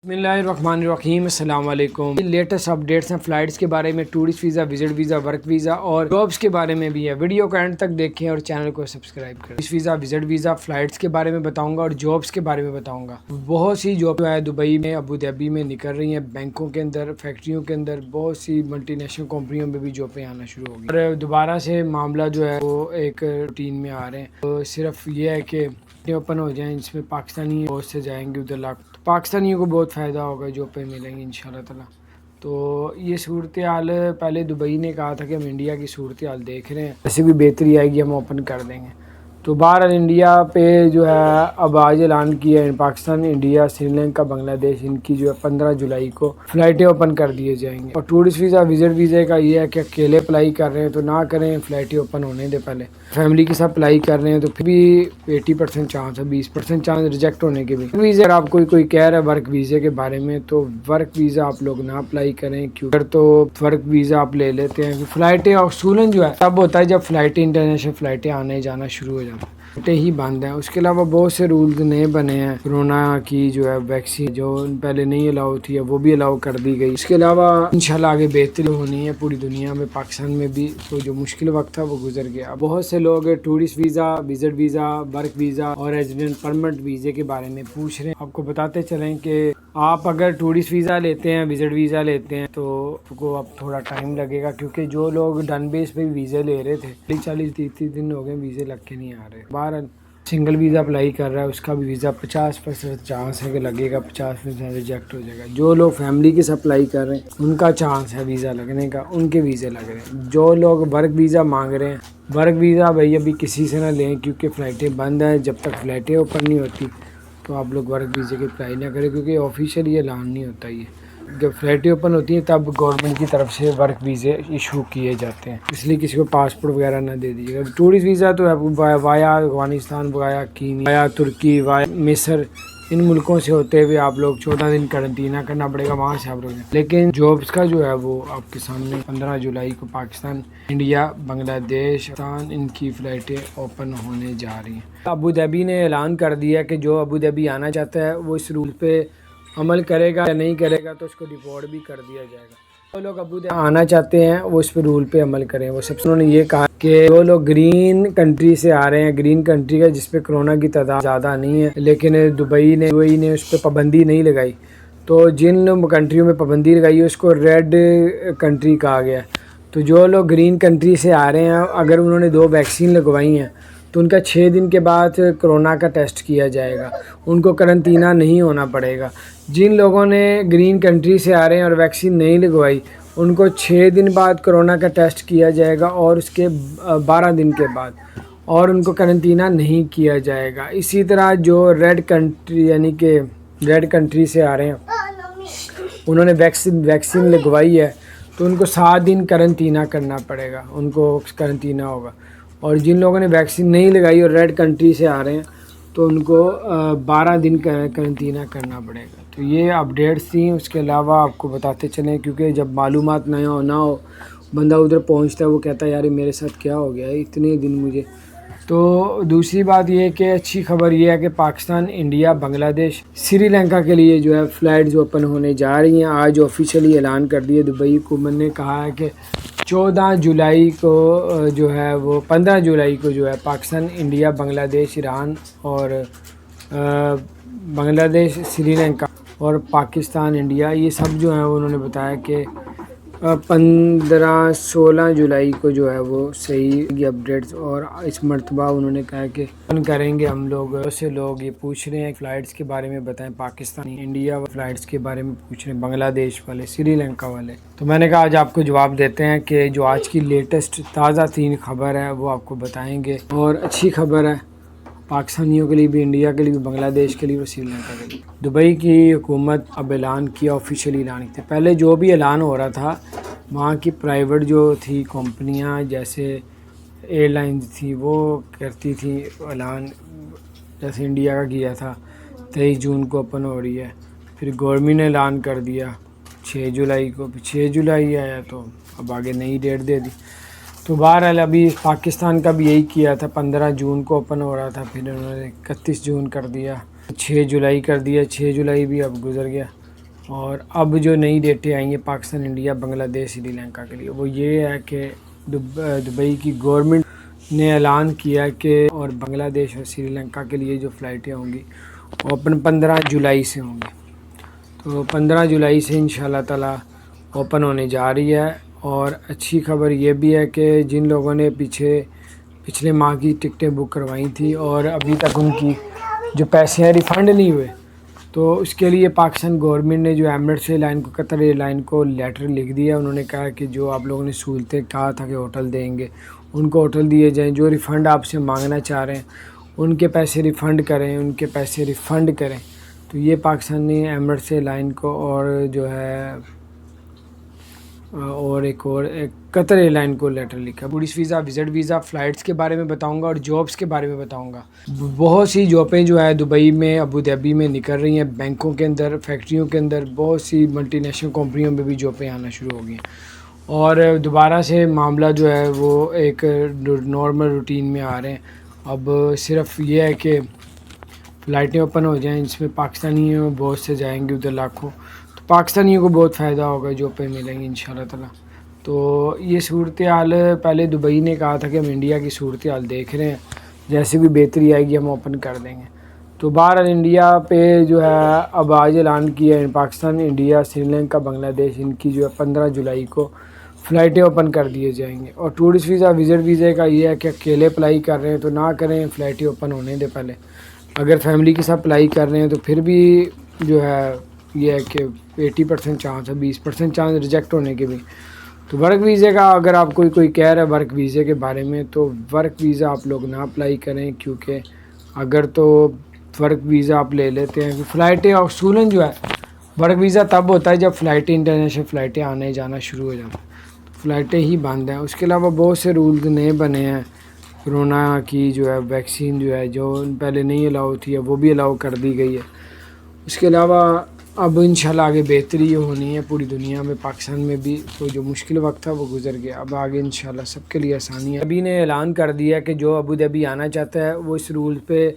बिस्मिल्लाहिर्रहमानिर्रहीम, अस्सलाम वालेकुम। लेटेस्ट अपडेट्स हैं फ़्लाइट्स के बारे में, tourist visa, visit visa, work visa और जॉब्स के बारे में भी है। वीडियो को एंड तक देखें और चैनल को सब्सक्राइब करें। Tourist visa, visit visa, flights के बारे में बताऊंगा और जॉब्स के बारे में बताऊंगा। बहुत सी जॉब जो है दुबई में, अबू धाबी में निकल रही हैं, बैंकों के अंदर, फैक्ट्रियों के अंदर, बहुत सी मल्टीनेशनल कंपनियों में भी जॉबें आना शुरू हो गई और दोबारा से मामला जो है वो एक रूटीन में आ रहे हैं। तो सिर्फ ये है कि ओपन हो जाएं, जिसमें पाकिस्तानी बहुत से जाएंगे उधर, लाख पाकिस्तानियों को बहुत फ़ायदा होगा, जो पे मिलेंगे इंशाल्लाह ताला। तो ये सूरत हाल, पहले दुबई ने कहा था कि हम इंडिया की सूरत हाल देख रहे हैं, ऐसे भी बेहतरी आएगी हम ओपन कर देंगे। तो बाहर इंडिया पे जो है अब आज ऐलान किया है, पाकिस्तान, इंडिया, श्रीलंका, बांग्लादेश, इनकी जो है 15 जुलाई को फ़्लाइटें ओपन कर दिए जाएंगे। और टूरिस्ट वीज़ा, विजिट वीज़े का ये है कि अकेले अप्लाई कर रहे हैं तो ना करें, फ़्लाइटें ओपन होने दे पहले। फैमिली के साथ अप्लाई कर रहे हैं तो फिर भी 80% चांस है, 20% चांस रिजेक्ट होने के भी। वीज़ा अगर आपको कोई कह रहा है वर्क वीज़े के बारे में, तो वर्क वीज़ा आप लोग ना अप्लाई करें, क्योंकि तो वर्क वीज़ा आप ले लेते हैं। फ़्लाइटें असूलन जो है तब होता है जब फ़्लाइटें, इंटरनेशनल फ़्लाइटें आने जाना शुरू हो जाता है, ही बंद हैं। उसके अलावा बहुत से रूल्स नए बने हैं। कोरोना की जो है वैक्सीन जो पहले नहीं अलाउ थी, वो भी अलाउ कर दी गई। इसके अलावा इंशाल्लाह आगे बेहतरी होनी है पूरी दुनिया में, पाकिस्तान में भी। तो जो मुश्किल वक्त था वो गुजर गया। बहुत से लोग tourist visa, visit visa, work visa और रेजिडेंट परमानेंट वीज़े के बारे में पूछ रहे हैं। आपको बताते चलें कि आप अगर टूरिस्ट वीज़ा लेते हैं, विजिट वीज़ा लेते हैं, तो आपको अब थोड़ा टाइम लगेगा, क्योंकि जो लोग डन बेस पे वीज़े ले रहे थे 40-30 दिन हो गए, वीज़े लग के नहीं आ रहे। बाहर सिंगल वीज़ा अप्लाई कर रहा है, उसका भी वीज़ा 50% चांस है कि लगेगा, 50% रिजेक्ट हो जाएगा। जो लोग फैमिली के साथ अप्लाई कर रहे हैं उनका चांस है वीज़ा लगने का, उनके वीज़े लग रहे हैं। जो लोग वर्क वीज़ा मांग रहे हैं, वर्क वीज़ा भाई अभी किसी से ना लें, क्योंकि फ़्लाइटें बंद हैं। जब तक फ़्लाइटें ओपन नहीं होती तो आप लोग वर्क वीज़े की अप्लाई ना करें, क्योंकि ऑफिशियल ये ऐलान नहीं होता। ये जब फ्लाइटें ओपन होती हैं तब गवर्नमेंट की तरफ से वर्क वीज़े इशू किए जाते हैं, इसलिए किसी को पासपोर्ट वगैरह ना दे दीजिएगा। टूरिस्ट वीज़ा तो via Afghanistan, via Kenya, via तुर्की, वाया मिस्र, इन मुल्कों से होते हुए आप लोग 14 दिन करंटीना करना पड़ेगा, वहाँ से आप लोग। लेकिन जॉब्स का जो है वो आपके सामने 15 जुलाई को पाकिस्तान, इंडिया, बांग्लादेश, इनकी फ़्लाइटें ओपन होने जा रही हैं। अबू धाबी ने ऐलान कर दिया कि जो अबू धाबी आना चाहता है वो इस रूल पे अमल करेगा या नहीं करेगा तो उसको डिपोर्ट भी कर दिया जाएगा। जो लोग अबू धाबी आना चाहते हैं वो इस पे रूल पे अमल करें। वो सबसे उन्होंने ये कहा कि जो लोग ग्रीन कंट्री से आ रहे हैं, ग्रीन कंट्री का जिस पे कोरोना की तादाद ज़्यादा नहीं है, लेकिन दुबई ने उस पर पाबंदी नहीं लगाई, तो जिन कंट्रियों में पाबंदी लगाई है उसको रेड कंट्री कहा गया। तो जो लोग ग्रीन कंट्री से आ रहे हैं, अगर उन्होंने 2 वैक्सीन लगवाई हैं तो उनका 6 दिन के बाद कोरोना का टेस्ट किया जाएगा, उनको करंटीना नहीं होना पड़ेगा। जिन लोगों ने ग्रीन कंट्री से आ रहे हैं और वैक्सीन नहीं लगवाई, उनको 6 दिन बाद कोरोना का टेस्ट किया जाएगा और उसके 12 दिन के बाद, और उनको करंटीना नहीं किया जाएगा। इसी तरह जो रेड कंट्री यानी कि रेड कंट्री से आ रहे हैं, उन्होंने वैक्सीन लगवाई है तो उनको 7 दिन करंटीना करना पड़ेगा, उनको करंटीना होगा। और जिन लोगों ने वैक्सीन नहीं लगाई और रेड कंट्री से आ रहे हैं तो उनको 12 दिन करंटीना करना पड़ेगा। तो ये अपडेट्स थी। उसके अलावा आपको बताते चलें, क्योंकि जब मालूमात ना हो बंदा उधर पहुंचता है, वो कहता है यार मेरे साथ क्या हो गया है, इतने दिन मुझे। तो दूसरी बात ये कि अच्छी खबर ये है कि पाकिस्तान, इंडिया, बांग्लादेश, श्रीलंका के लिए जो है फ़्लाइट्स ओपन होने जा रही हैं। आज ऑफिशियली ऐलान कर दिया दुबई हुकूमत ने, कहा है कि 14 जुलाई को जो है वो 15 जुलाई को जो है पाकिस्तान, इंडिया, बांग्लादेश, ईरान और बांग्लादेश, श्रीलंका और पाकिस्तान, इंडिया, ये सब जो है उन्होंने बताया कि 15-16 जुलाई को जो है वो सही अपडेट्स। और इस मरतबा उन्होंने कहा कि करेंगे हम लोग से। लोग ये पूछ रहे हैं फ़्लाइट्स के बारे में बताएं, पाकिस्तानी, इंडिया फ़्लाइट्स के बारे में पूछ रहे हैं, बांग्लादेश वाले, श्रीलंका वाले। तो मैंने कहा आज आपको जवाब देते हैं कि जो आज की लेटेस्ट ताज़ा 3 खबर है वो आपको बताएंगे। और अच्छी खबर है पाकिस्तानियों के लिए भी, इंडिया के लिए भी, बांग्लादेश के लिए और श्रीलंका के लिए। दुबई की हुकूमत अब ऐलान किया, ऑफिशियली ऐलान किया। पहले जो भी ऐलान हो रहा था वहाँ की प्राइवेट जो थी कंपनियाँ, जैसे एयरलाइंस थी, वो करती थी ऐलान। जैसे इंडिया का किया था 23 जून को ओपन हो रही है, फिर गवर्नमेंट ने ऐलान कर दिया 6 जुलाई को, 6 जुलाई आया तो अब आगे नई डेट दे दी। तो बहरहाल अभी पाकिस्तान का भी यही किया था, 15 जून को ओपन हो रहा था, फिर उन्होंने 31 जून कर दिया, 6 जुलाई कर दिया। 6 जुलाई भी अब गुजर गया, اور اب جو نئی ڈیٹیں آئی ہیں پاکستان، انڈیا، بنگلہ دیش، سری لنکا کے لیے، وہ یہ ہے کہ دبئی کی گورنمنٹ نے اعلان کیا کہ اور بنگلہ دیش اور سری لنکا کے لیے جو فلائٹیں ہوں گی وہ 15 جولائی سے ہوں گی۔ تو 15 جولائی سے انشاءاللہ تعالی اوپن ہونے جا رہی ہے۔ اور اچھی خبر یہ بھی ہے کہ جن لوگوں نے پچھلے ماہ کی ٹکٹیں بک کروائی تھی اور ابھی تک ان کی جو پیسے ہیں ریفنڈ نہیں ہوئے، تو اس کے لیے پاکستان گورنمنٹ نے جو ایمریٹس ایئر لائن کو، قطر ایئر لائن کو لیٹر لکھ دیا۔ انہوں نے کہا کہ جو آپ لوگوں نے سہولتیں کہا تھا کہ ہوٹل دیں گے، ان کو ہوٹل دیے جائیں، جو ریفنڈ آپ سے مانگنا چاہ رہے ہیں ان کے پیسے ریفنڈ کریں، تو یہ پاکستان نے ایمریٹس ایئر لائن کو اور جو ہے اور ایک قطر ایئر لائن کو لیٹر لکھا۔ Tourist visa, visit visa, flights کے بارے میں بتاؤں گا اور جابس کے بارے میں بتاؤں گا۔ بہت سی جابیں جو ہے دبئی میں، ابو ظہبی میں نکل رہی ہیں، بینکوں کے اندر، فیکٹریوں کے اندر، بہت سی ملٹی نیشنل کمپنیوں میں بھی جابیں آنا شروع ہو گئی ہیں، اور دوبارہ سے معاملہ جو ہے وہ ایک نارمل روٹین میں آ رہے ہیں۔ اب صرف یہ ہے کہ فلائٹیں اوپن ہو جائیں، جس میں پاکستانی بہت سے جائیں گے ادھر لاکھوں، تو پاکستانیوں کو بہت فائدہ ہوگا، جابیں ملیں گی انشاءاللہ تعالی۔ تو یہ صورتحال پہلے دبئی نے کہا تھا کہ ہم انڈیا کی صورتحال دیکھ رہے ہیں، جیسے بھی بہتری آئے گی ہم اوپن کر دیں گے۔ تو بہرحال انڈیا پہ جو ہے اب آج اعلان کیا ہے پاکستان، انڈیا، سری لنکا، بنگلہ دیش، ان کی جو ہے 15 جولائی کو فلائٹیں اوپن کر دیے جائیں گے۔ اور ٹورسٹ ویزا، وزٹ ویزے کا یہ ہے کہ اکیلے اپلائی کر رہے ہیں تو نہ کریں، فلائٹیں اوپن ہونے دیں پہلے۔ اگر فیملی کے ساتھ اپلائی کر رہے ہیں تو پھر بھی جو ہے یہ ہے کہ 80% چانس ہے، 20% چانس ریجیکٹ ہونے کے بھی۔ تو ورک ویزے کا اگر آپ کوئی کہہ رہا ہے ورک ویزے کے بارے میں، تو ورک ویزا آپ لوگ نہ اپلائی کریں، کیونکہ اگر تو ورک ویزا آپ لے لیتے ہیں، فلائٹیں اصولاً جو ہے ورک ویزا تب ہوتا ہے جب فلائٹیں، انٹرنیشنل فلائٹیں آنے جانا شروع ہو جاتا ہے، فلائٹیں ہی بند ہیں۔ اس کے علاوہ بہت سے رولز نئے بنے ہیں، کورونا کی جو ہے ویکسین جو ہے، جو پہلے نہیں الاؤ تھی وہ بھی الاؤ کر دی گئی ہے۔ اس کے علاوہ اب انشاءاللہ آگے بہتری ہونی ہے پوری دنیا میں، پاکستان میں بھی، تو جو مشکل وقت تھا وہ گزر گیا، اب آگے انشاءاللہ سب کے لیے آسانی ہے۔ ابھی نے اعلان کر دیا کہ جو ابو ظہبی آنا چاہتا ہے وہ اس رول پہ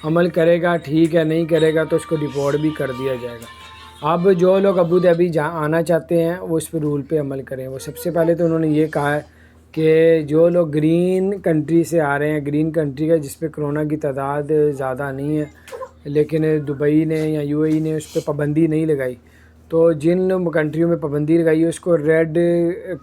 عمل کرے گا، ٹھیک ہے، نہیں کرے گا تو اس کو ڈپورٹ بھی کر دیا جائے گا۔ اب جو لوگ ابو ظہبی آنا چاہتے ہیں وہ اس پہ رول پہ عمل کریں۔ وہ سب سے پہلے تو انہوں نے یہ کہا ہے کہ جو لوگ گرین کنٹری سے آ رہے ہیں، گرین کنٹری کا جس پہ کرونا کی تعداد زیادہ نہیں ہے، لیکن دبئی نے یا یو اے ای نے اس پہ پابندی نہیں لگائی، تو جن کنٹریوں میں پابندی لگائی ہے اس کو ریڈ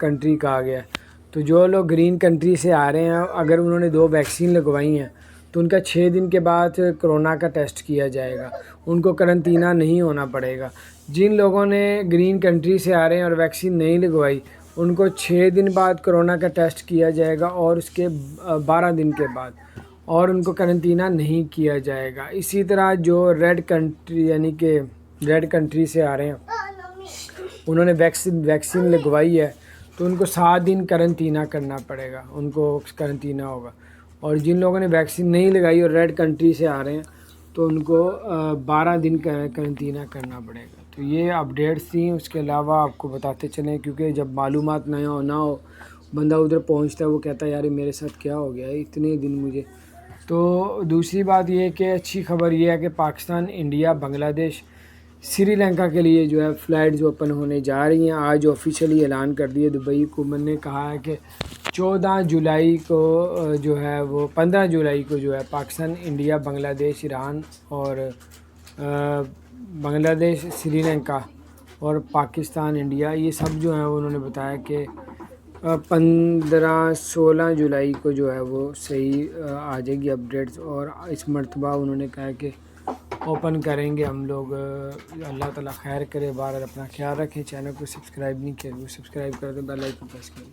کنٹری کہا گیا ہے۔ تو جو لوگ گرین کنٹری سے آ رہے ہیں، اگر انہوں نے 2 ویکسین لگوائی ہیں تو ان کا 6 دن کے بعد کرونا کا ٹیسٹ کیا جائے گا، ان کو قرنطینہ نہیں ہونا پڑے گا۔ جن لوگوں نے گرین کنٹری سے آ رہے ہیں اور ویکسین نہیں لگوائی، ان کو 6 دن بعد کرونا کا ٹیسٹ کیا جائے گا اور اس کے 12 دن کے بعد، اور ان کو قرنطینہ نہیں کیا جائے گا۔ اسی طرح جو ریڈ کنٹری یعنی کہ ریڈ کنٹری سے آ رہے ہیں، انہوں نے ویکسین لگوائی ہے تو ان کو 7 دن قرنطینہ کرنا پڑے گا، ان کو قرنطینہ ہوگا۔ اور جن لوگوں نے ویکسین نہیں لگائی اور ریڈ کنٹری سے آ رہے ہیں تو ان کو 12 دن قرنطینہ کرنا پڑے گا۔ تو یہ اپڈیٹس تھیں۔ اس کے علاوہ آپ کو بتاتے چلیں، کیونکہ جب معلومات نہ ہو بندہ ادھر پہنچتا ہے وہ کہتا ہے یار میرے ساتھ کیا ہو گیا ہے اتنے دن مجھے۔ تو دوسری بات یہ ہے کہ اچھی خبر یہ ہے کہ پاکستان، انڈیا، بنگلہ دیش، سری لنکا کے لیے جو ہے فلائٹس اوپن ہونے جا رہی ہیں۔ آج آفیشیلی اعلان کر دیا دبئی حکومت نے، کہا ہے کہ 14 جولائی کو جو ہے وہ 15 جولائی کو جو ہے پاکستان، انڈیا، بنگلہ دیش، ایران اور بنگلہ دیش، سری لنکا اور پاکستان، انڈیا، یہ سب جو ہیں انہوں نے بتایا کہ 15-16 جولائی کو جو ہے وہ صحیح آ جائے گی اپڈیٹس، اور اس مرتبہ انہوں نے کہا کہ اوپن کریں گے ہم لوگ۔ اللہ تعالیٰ خیر کرے۔ بہرحال اپنا خیال رکھیں، چینل کو سبسکرائب نہیں کیا وہ سبسکرائب کر دیں، بیل آئیکن پریس کریں۔